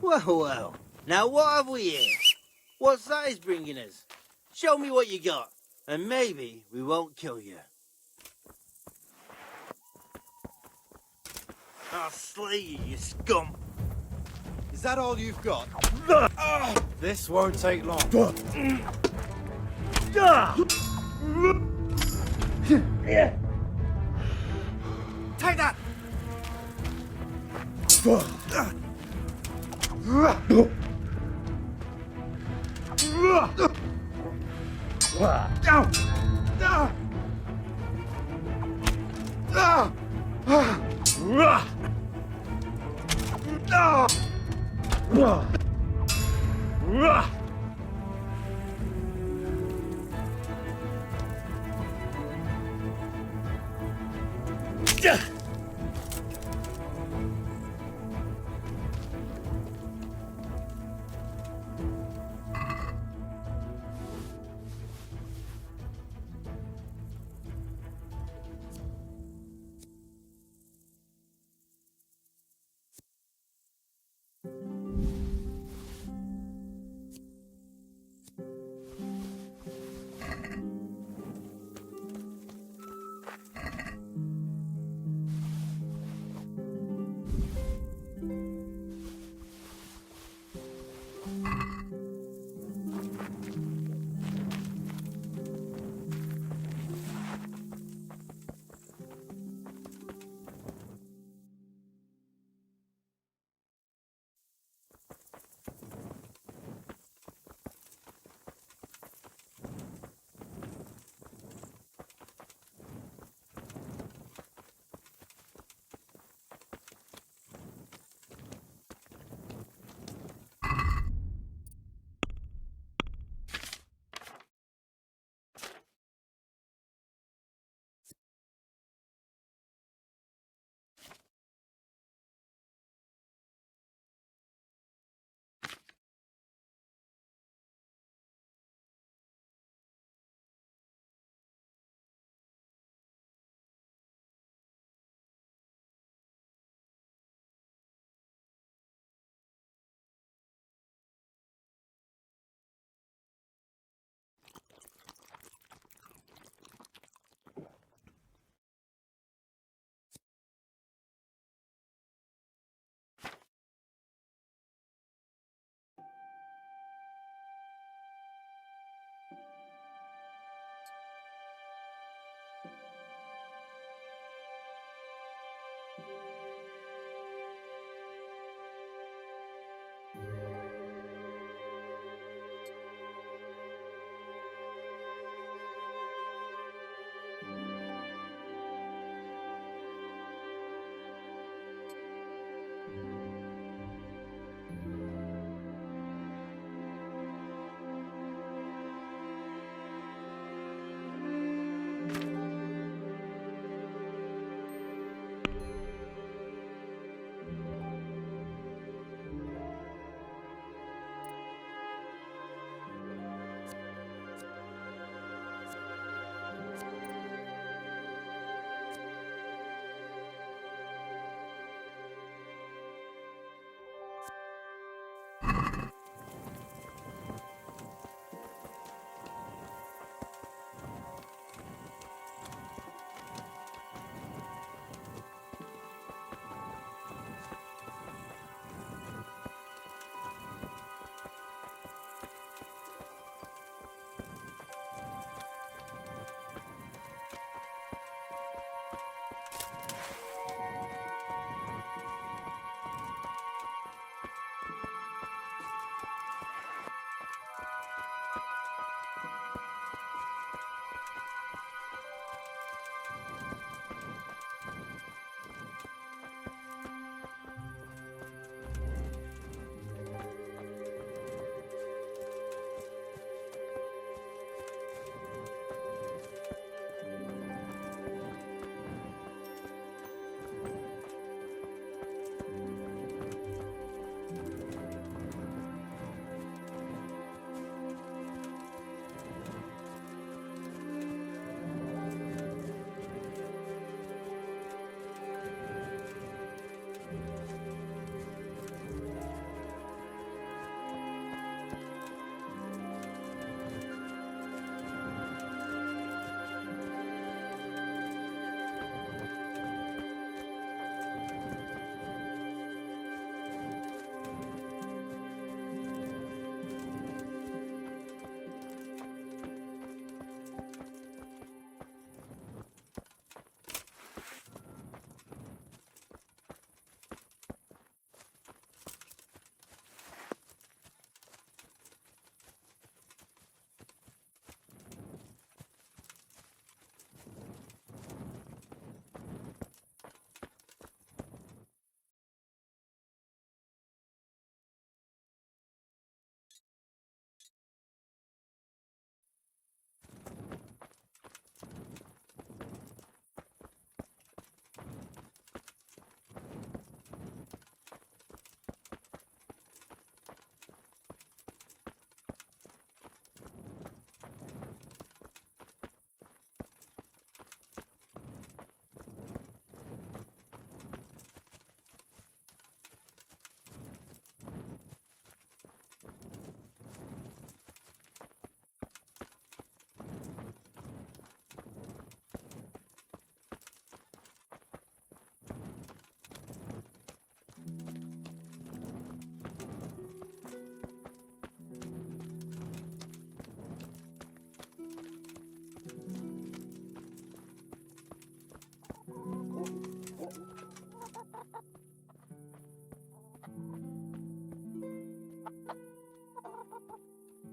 Well, well. Now what have we here? What's that is bringing us? Show me what you got, and maybe we won't kill you. I'll slay you, you scum! Is that all you've got? This won't take long. Take that!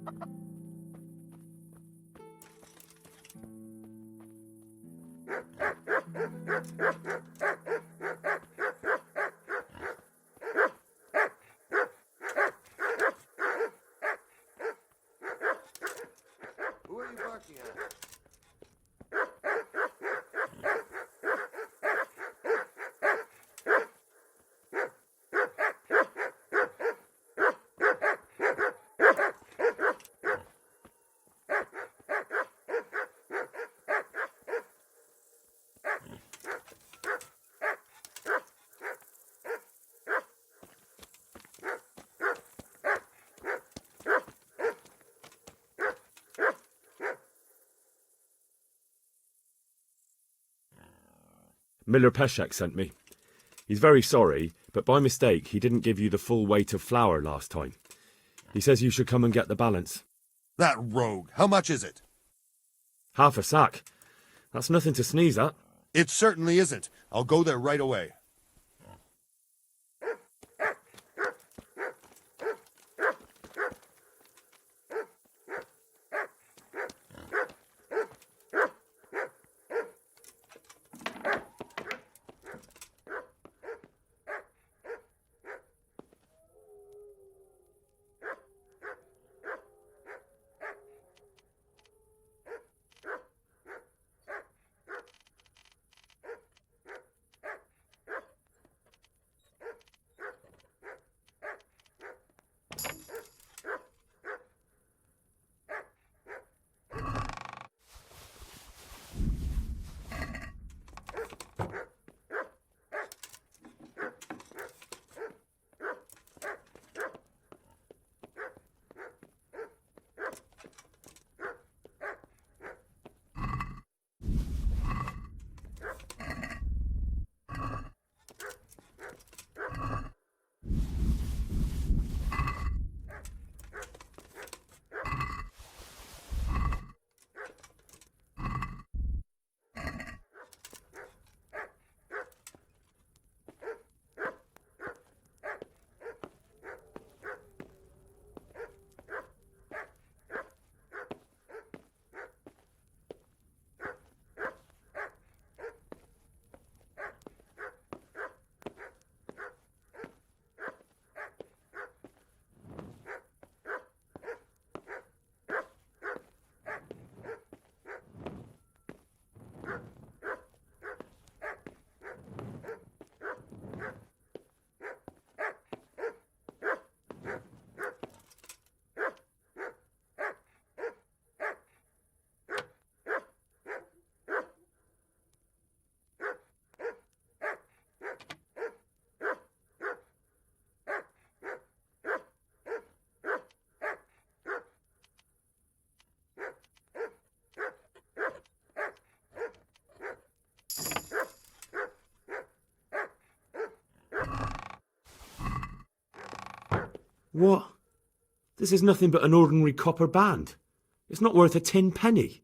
Who are you barking at? Miller Peshek sent me. He's very sorry, but by mistake he didn't give you the full weight of flour last time. He says you should come and get the balance. That rogue. How much is it? Half a sack. That's nothing to sneeze at. It certainly isn't. I'll go there right away. What? This is nothing but an ordinary copper band. It's not worth a 10 penny.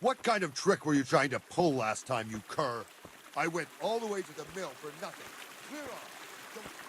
What kind of trick were you trying to pull last time, you cur? I went all the way to the mill for nothing. Clear off. Don't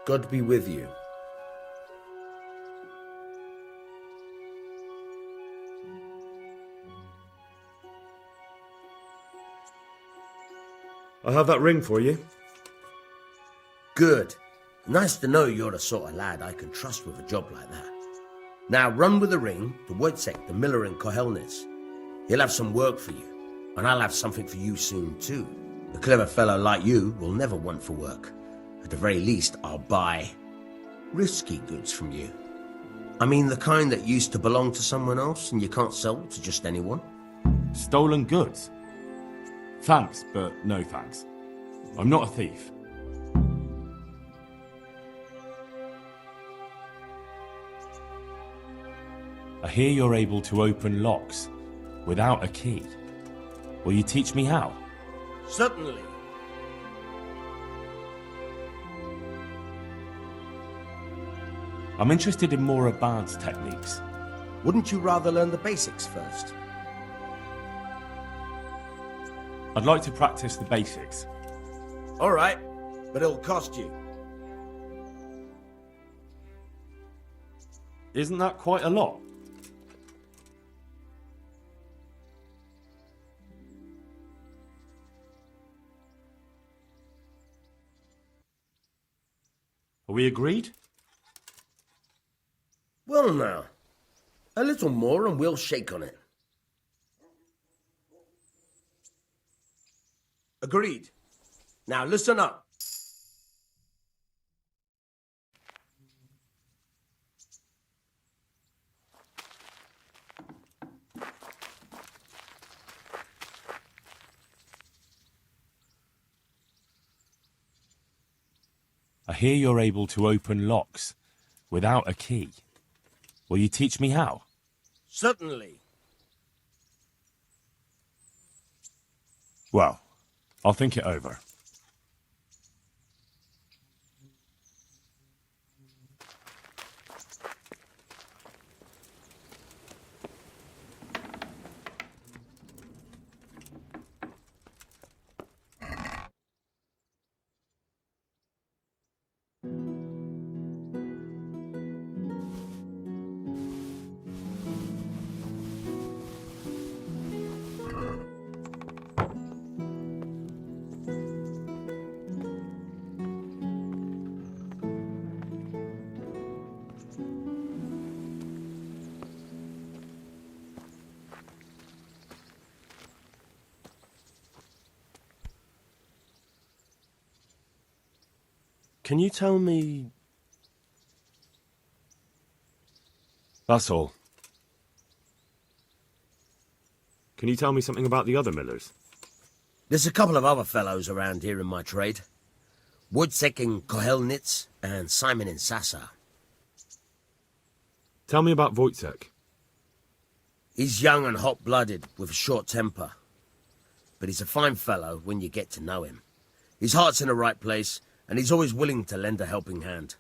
God be with you. I have that ring for you. Good. Nice to know you're the sort of lad I can trust with a job like that. Now run with the ring to Wojciech, the miller in Kohelnitz. He'll have some work for you, and I'll have something for you soon too. A clever fellow like you will never want for work. At the very least, I'll buy risky goods from you. I mean the kind that used to belong to someone else and you can't sell to just anyone. Stolen goods? Thanks, but no thanks. I'm not a thief. I hear you're able to open locks without a key. Will you teach me how? Certainly. I'm interested in more advanced techniques. Wouldn't you rather learn the basics first? I'd like to practice the basics. All right, but it'll cost you. Isn't that quite a lot? Are we agreed? Well now, a little more and we'll shake on it. Agreed. Now listen up. I hear you're able to open locks without a key. Will you teach me how? Certainly. Well, I'll think it over. Can you tell me... That's all. Can you tell me something about the other millers? There's a couple of other fellows around here in my trade. Wojciech in Kohelnitz and Simon in Sassa. Tell me about Wojciech. He's young and hot-blooded with a short temper. But he's a fine fellow when you get to know him. His heart's in the right place, and he's always willing to lend a helping hand.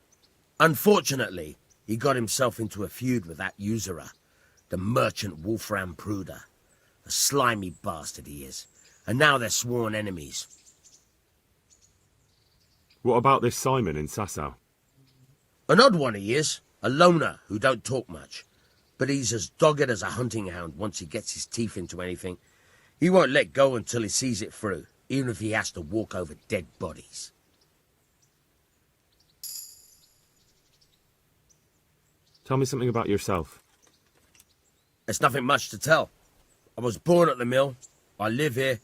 Unfortunately, he got himself into a feud with that usurer, the merchant Wolfram Pruder. A slimy bastard he is, and now they're sworn enemies. What about this Simon in Sasau? An odd one he is, a loner who don't talk much. But he's as dogged as a hunting hound once he gets his teeth into anything. He won't let go until he sees it through, even if he has to walk over dead bodies. Tell me something about yourself. There's nothing much to tell. I was born at the mill, I live here,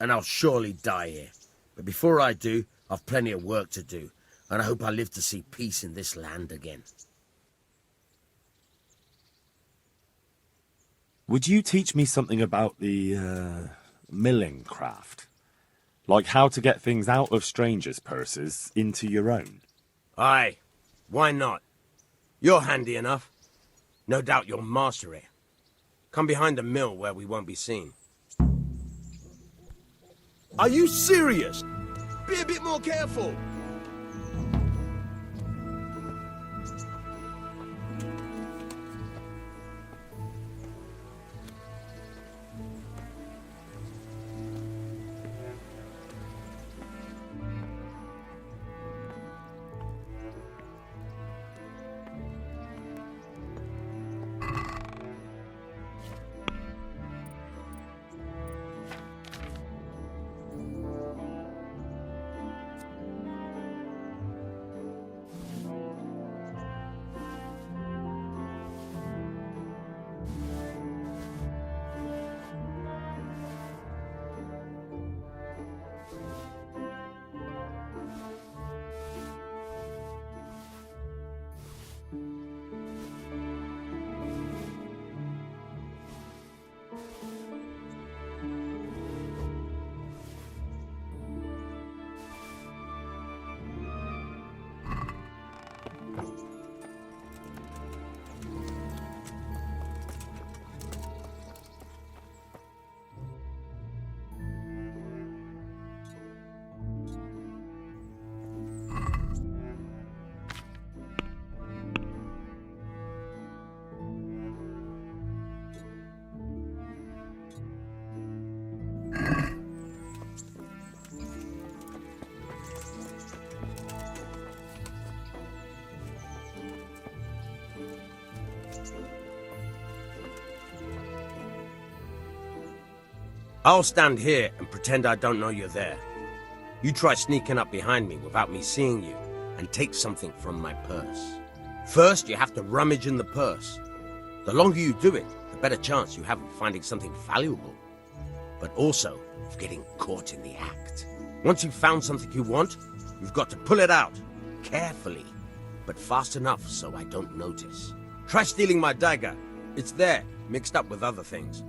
and I'll surely die here. But before I do, I've plenty of work to do, and I hope I live to see peace in this land again. Would you teach me something about the, milling craft? Like how to get things out of strangers' purses into your own? Aye, why not? You're handy enough. No doubt you'll master it. Come behind the mill where we won't be seen. Are you serious? Be a bit more careful. I'll stand here and pretend I don't know you're there. You try sneaking up behind me without me seeing you, and take something from my purse. First, you have to rummage in the purse. The longer you do it, the better chance you have of finding something valuable, but also of getting caught in the act. Once you've found something you want, you've got to pull it out, carefully, but fast enough so I don't notice. Try stealing my dagger. It's there, mixed up with other things.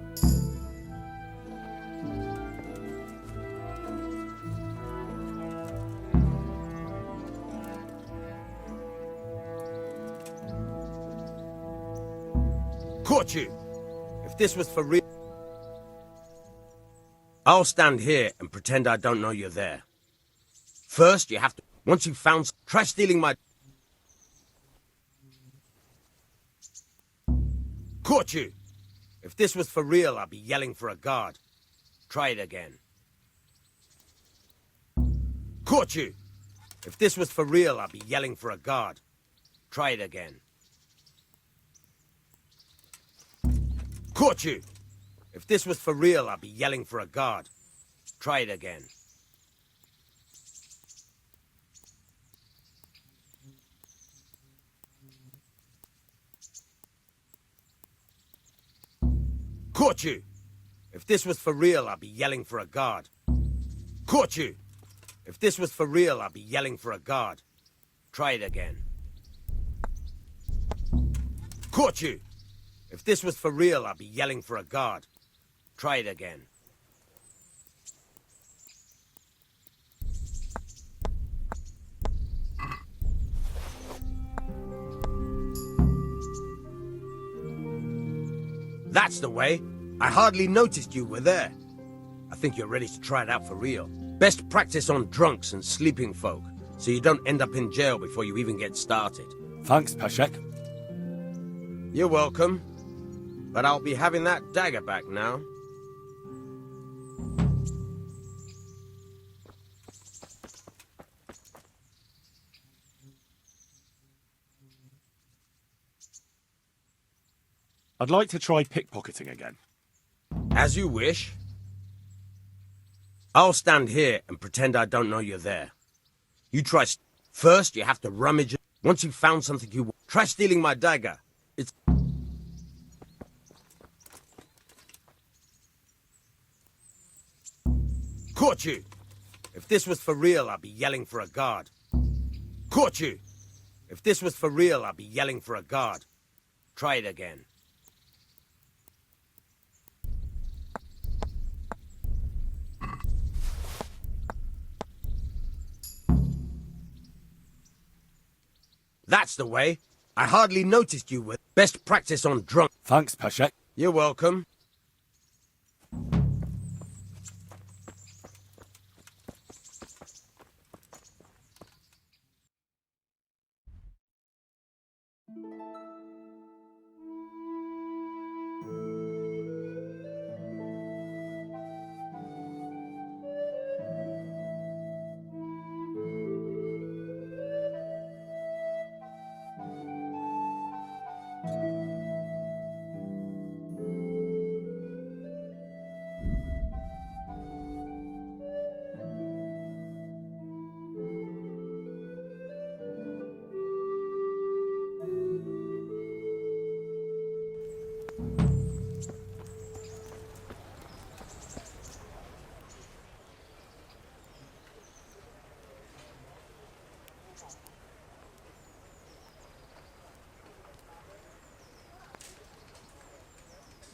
Caught you! If this was for real... I'll stand here and pretend I don't know you're there. First, you have to... Once you've found... Try stealing my... Caught you! If this was for real, I'd be yelling for a guard. Try it again. Caught you! If this was for real, I'd be yelling for a guard. Try it again. Caught you! If this was for real, I'd be yelling for a guard. Try it again. Caught you! If this was for real, I'd be yelling for a guard. Caught you! If this was for real, I'd be yelling for a guard. Try it again. Caught you! If this was for real, I'd be yelling for a guard. Try it again. That's the way. I hardly noticed you were there. I think you're ready to try it out for real. Best practice on drunks and sleeping folk, so you don't end up in jail before you even get started. Thanks, Peshek. You're welcome. But I'll be having that dagger back now. I'd like to try pickpocketing again. As you wish. I'll stand here and pretend I don't know you're there. You try... First, you have to rummage... Once you've found something you want... Try stealing my dagger. It's... Caught you! If this was for real, I'd be yelling for a guard. Caught you! If this was for real, I'd be yelling for a guard. Try it again. That's the way. I hardly noticed you were... Best practice on drunk... Thanks, Peshek. You're welcome.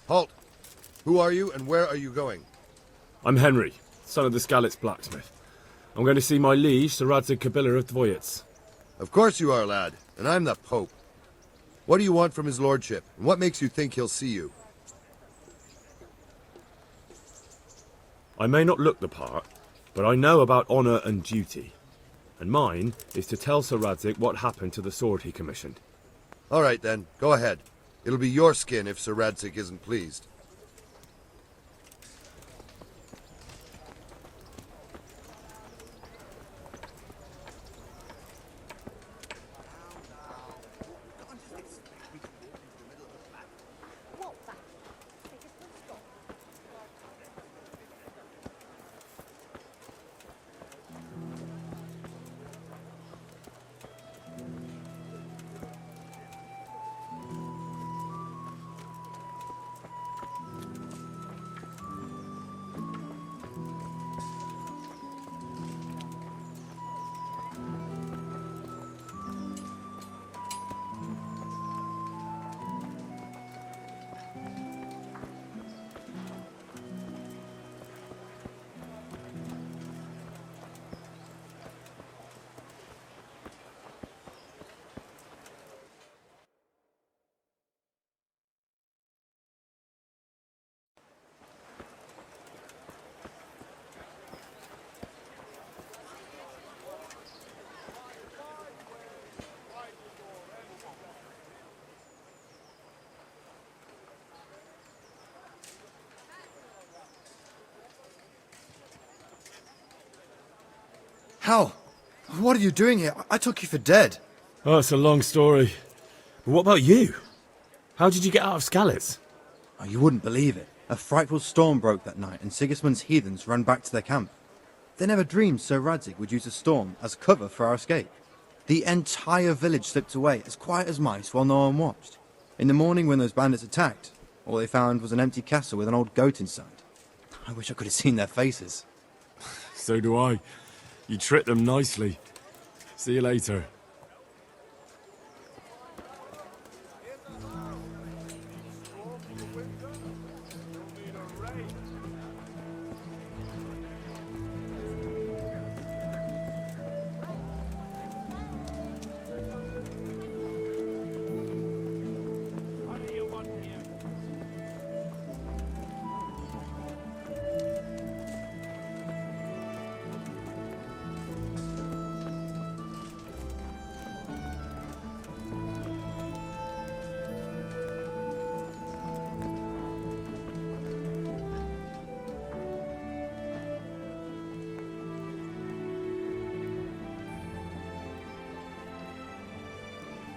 Halt! Who are you and where are you going? I'm Henry, son of the Skalitz blacksmith. I'm going to see my liege, Sir Radzig Kabila of Dvoyitz. Of course you are, lad, and I'm the Pope. What do you want from his lordship, and what makes you think he'll see you? I may not look the part, but I know about honour and duty. And mine is to tell Sir Radzig what happened to the sword he commissioned. All right then, go ahead. It'll be your skin if Sir Radzig isn't pleased. Hal, what are you doing here? I took you for dead. Oh, it's a long story. But what about you? How did you get out of Skalitz? Oh, you wouldn't believe it. A frightful storm broke that night, and Sigismund's heathens ran back to their camp. They never dreamed Sir Radzig would use a storm as cover for our escape. The entire village slipped away, as quiet as mice, while no one watched. In the morning when those bandits attacked, all they found was an empty castle with an old goat inside. I wish I could have seen their faces. So do I. You tricked them nicely. See you later.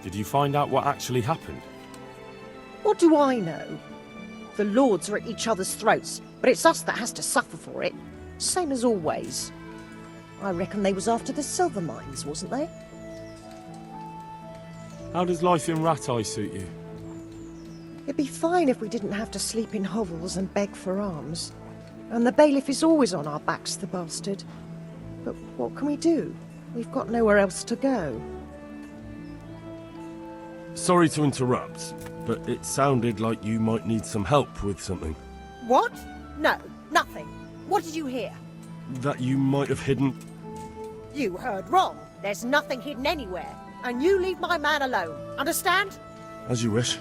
Did you find out what actually happened? What do I know? The lords are at each other's throats, but it's us that has to suffer for it. Same as always. I reckon they was after the silver mines, wasn't they? How does life in Rattay suit you? It'd be fine if we didn't have to sleep in hovels and beg for alms. And the bailiff is always on our backs, the bastard. But what can we do? We've got nowhere else to go. Sorry to interrupt, but it sounded like you might need some help with something. What? No, nothing. What did you hear? That you might have hidden... You heard wrong. There's nothing hidden anywhere. And you leave my man alone. Understand? As you wish.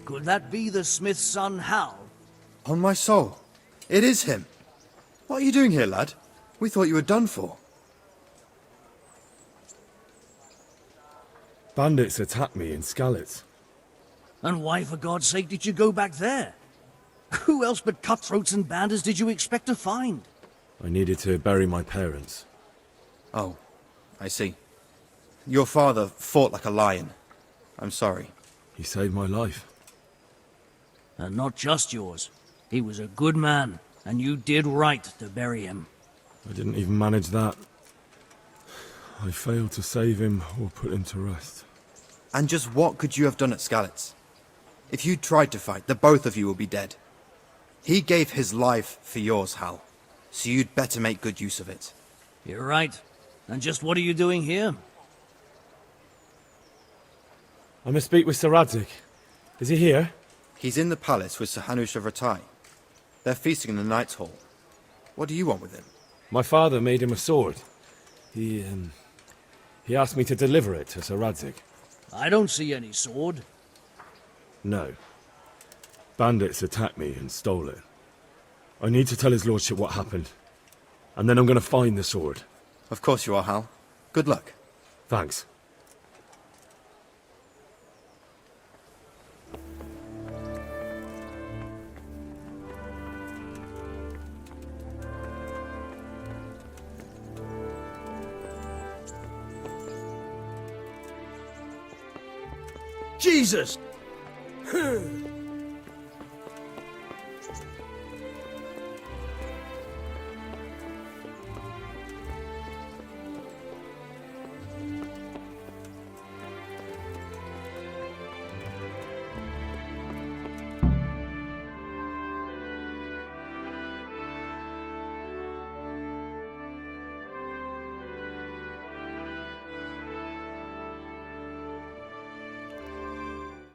Could that be the smith's son, Hal? On my soul, it is him. What are you doing here, lad? We thought you were done for. Bandits attacked me in Skalitz. And why, for God's sake, did you go back there? Who else but cutthroats and bandits did you expect to find? I needed to bury my parents. Oh, I see. Your father fought like a lion. I'm sorry. He saved my life. And not just yours. He was a good man, and you did right to bury him. I didn't even manage that. I failed to save him or put him to rest. And just what could you have done at Skalitz? If you tried to fight, the both of you will be dead. He gave his life for yours, Hal. So you'd better make good use of it. You're right. And just what are you doing here? I must speak with Sir Radzig. Is he here? He's in the palace with Sir Hanush of Rattay. They're feasting in the Knight's Hall. What do you want with him? My father made him a sword. He asked me to deliver it to Sir Radzig. I don't see any sword. No. Bandits attacked me and stole it. I need to tell his lordship what happened. And then I'm going to find the sword. Of course you are, Hal. Good luck. Thanks. Jesus!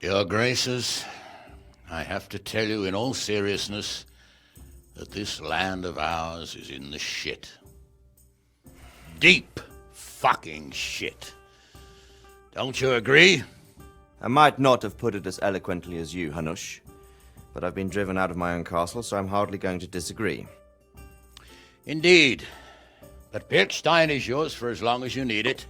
Your Graces, I have to tell you in all seriousness that this land of ours is in the shit. Deep fucking shit. Don't you agree? I might not have put it as eloquently as you, Hanush, but I've been driven out of my own castle, so I'm hardly going to disagree. Indeed. But Birkstein is yours for as long as you need it.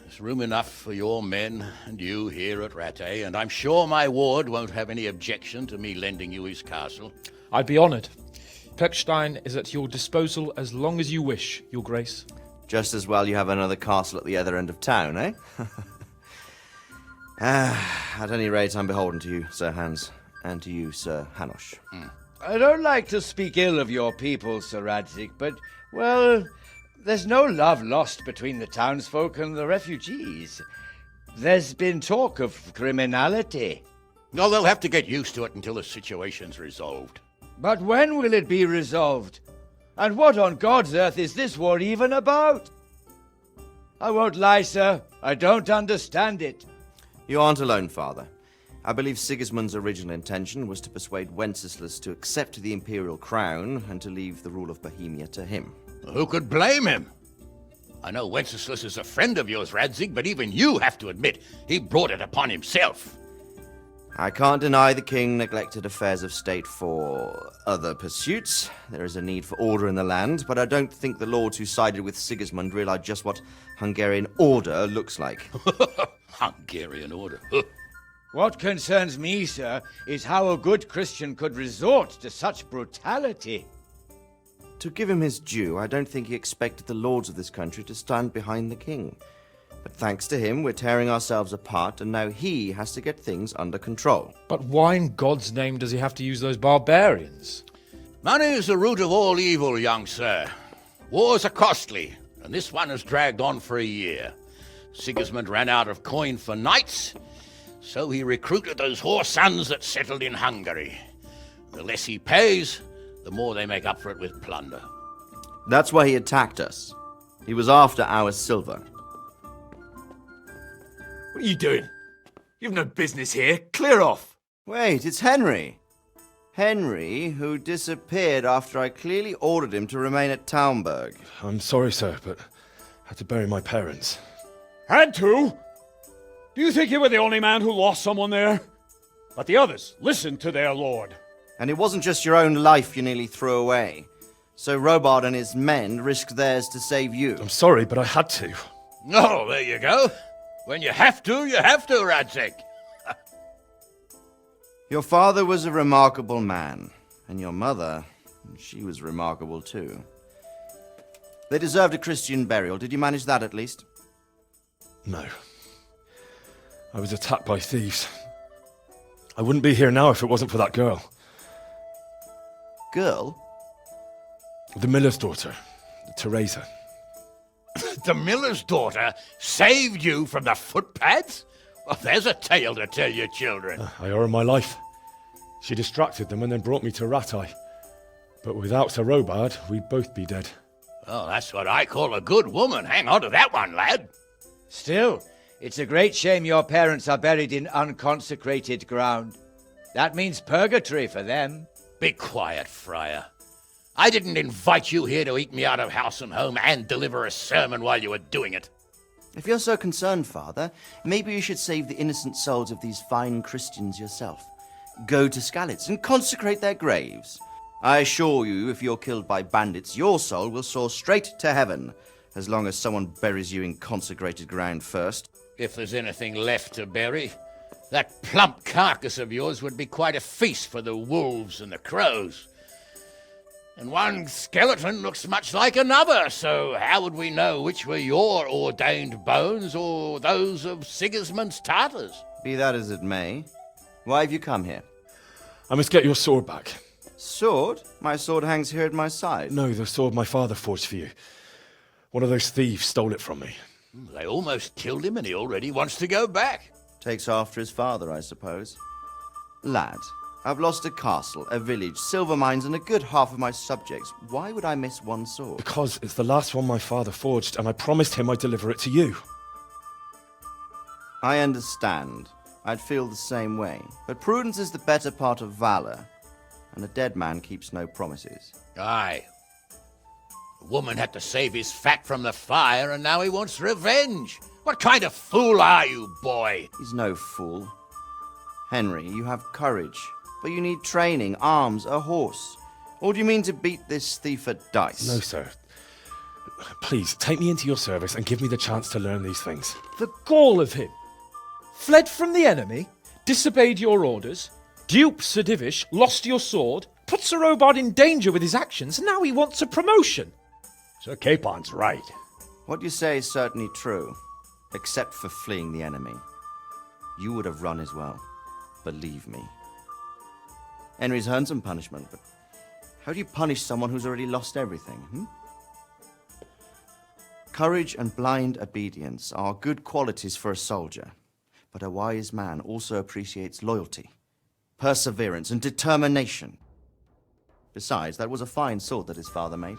There's room enough for your men and you here at Rattay, and I'm sure my ward won't have any objection to me lending you his castle. I'd be honoured. Perkstein is at your disposal as long as you wish, Your Grace. Just as well you have another castle at the other end of town, eh? At any rate, I'm beholden to you, Sir Hans, and to you, Sir Hanush. I don't like to speak ill of your people, Sir Radzig, but, well, there's no love lost between the townsfolk and the refugees. There's been talk of criminality. No, they'll have to get used to it until the situation's resolved. But when will it be resolved? And what on God's earth is this war even about? I won't lie, sir. I don't understand it. You aren't alone, Father. I believe Sigismund's original intention was to persuade Wenceslas to accept the imperial crown and to leave the rule of Bohemia to him. Who could blame him? I know Wenceslas is a friend of yours, Radzig, but even you have to admit he brought it upon himself. I can't deny the king neglected affairs of state for other pursuits. There is a need for order in the land, but I don't think the lords who sided with Sigismund realized just what Hungarian order looks like. Hungarian order? What concerns me, sir, is how a good Christian could resort to such brutality. To give him his due, I don't think he expected the lords of this country to stand behind the king. But thanks to him, we're tearing ourselves apart, and now he has to get things under control. But why in God's name does he have to use those barbarians? Money is the root of all evil, young sir. Wars are costly, and this one has dragged on for a year. Sigismund ran out of coin for knights, so he recruited those whore sons that settled in Hungary. The less he pays, the more they make up for it with plunder. That's why he attacked us. He was after our silver. What are you doing? You've no business here. Clear off. Wait, it's Henry. Henry, who disappeared after I clearly ordered him to remain at Taumberg. I'm sorry, sir, but I had to bury my parents. Had to? Do you think you were the only man who lost someone there? But the others listened to their lord. And it wasn't just your own life you nearly threw away. So Robard and his men risked theirs to save you. I'm sorry, but I had to. Oh, there you go. When you have to, Radzig. Your father was a remarkable man, and your mother, she was remarkable too. They deserved a Christian burial. Did you manage that at least? No. I was attacked by thieves. I wouldn't be here now if it wasn't for that girl. Girl? The miller's daughter, Teresa. The miller's daughter saved you from the footpads? Well, there's a tale to tell your children. I owe her my life. She distracted them and then brought me to Rattay. But without Sir Robard, we'd both be dead. Oh, that's what I call a good woman. Hang on to that one, lad. Still, it's a great shame your parents are buried in unconsecrated ground. That means purgatory for them. Be quiet, Friar. I didn't invite you here to eat me out of house and home and deliver a sermon while you were doing it. If you're so concerned, Father, maybe you should save the innocent souls of these fine Christians yourself. Go to Skalitz and consecrate their graves. I assure you, if you're killed by bandits, your soul will soar straight to heaven, as long as someone buries you in consecrated ground first. If there's anything left to bury, that plump carcass of yours would be quite a feast for the wolves and the crows. And one skeleton looks much like another, so how would we know which were your ordained bones or those of Sigismund's Tartars? Be that as it may, why have you come here? I must get your sword back. Sword? My sword hangs here at my side. No, the sword my father forged for you. One of those thieves stole it from me. They almost killed him and he already wants to go back. Takes after his father, I suppose. Lad, I've lost a castle, a village, silver mines, and a good half of my subjects. Why would I miss one sword? Because it's the last one my father forged, and I promised him I'd deliver it to you. I understand. I'd feel the same way. But prudence is the better part of valor, and a dead man keeps no promises. Aye. The woman had to save his fat from the fire, and now he wants revenge. What kind of fool are you, boy? He's no fool. Henry, you have courage, but you need training, arms, a horse. Or do you mean to beat this thief at dice? No, sir. Please, take me into your service and give me the chance to learn these things. The gall of him. Fled from the enemy, disobeyed your orders, duped Sir Divish, lost your sword, put Sir Robard in danger with his actions, and now he wants a promotion. Sir Capon's right. What you say is certainly true, except for fleeing the enemy. You would have run as well, believe me. Henry's earned some punishment, but how do you punish someone who's already lost everything, Courage and blind obedience are good qualities for a soldier, but a wise man also appreciates loyalty, perseverance, and determination. Besides, that was a fine sword that his father made.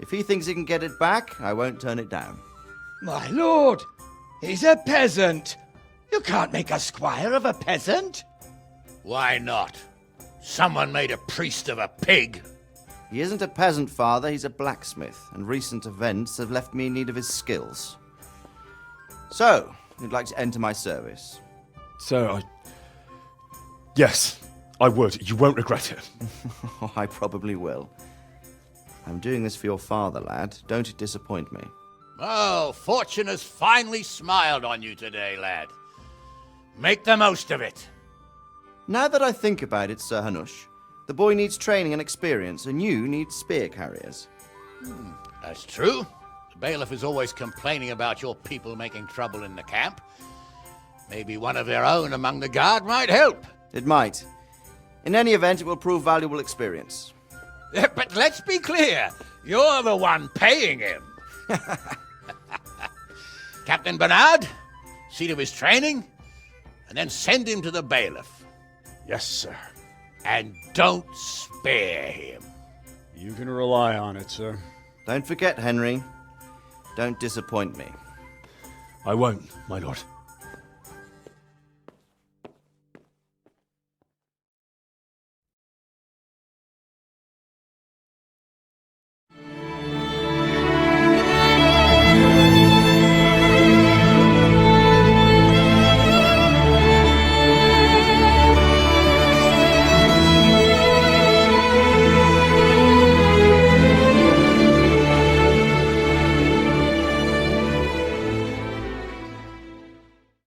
If he thinks he can get it back, I won't turn it down. My lord, he's a peasant. You can't make a squire of a peasant. Why not? Someone made a priest of a pig. He isn't a peasant, father, he's a blacksmith, and recent events have left me in need of his skills. So, you'd like to enter my service? Sir, Yes, I would. You won't regret it. Oh, I probably will. I'm doing this for your father, lad. Don't disappoint me. Oh, fortune has finally smiled on you today, lad. Make the most of it. Now that I think about it, Sir Hanush, the boy needs training and experience, and you need spear carriers. That's true. The bailiff is always complaining about your people making trouble in the camp. Maybe one of their own among the guard might help. It might. In any event, it will prove valuable experience. But let's be clear. You're the one paying him. Captain Bernard, see to his training, and then send him to the bailiff. Yes, sir. And don't spare him. You can rely on it, sir. Don't forget, Henry. Don't disappoint me. I won't, my lord.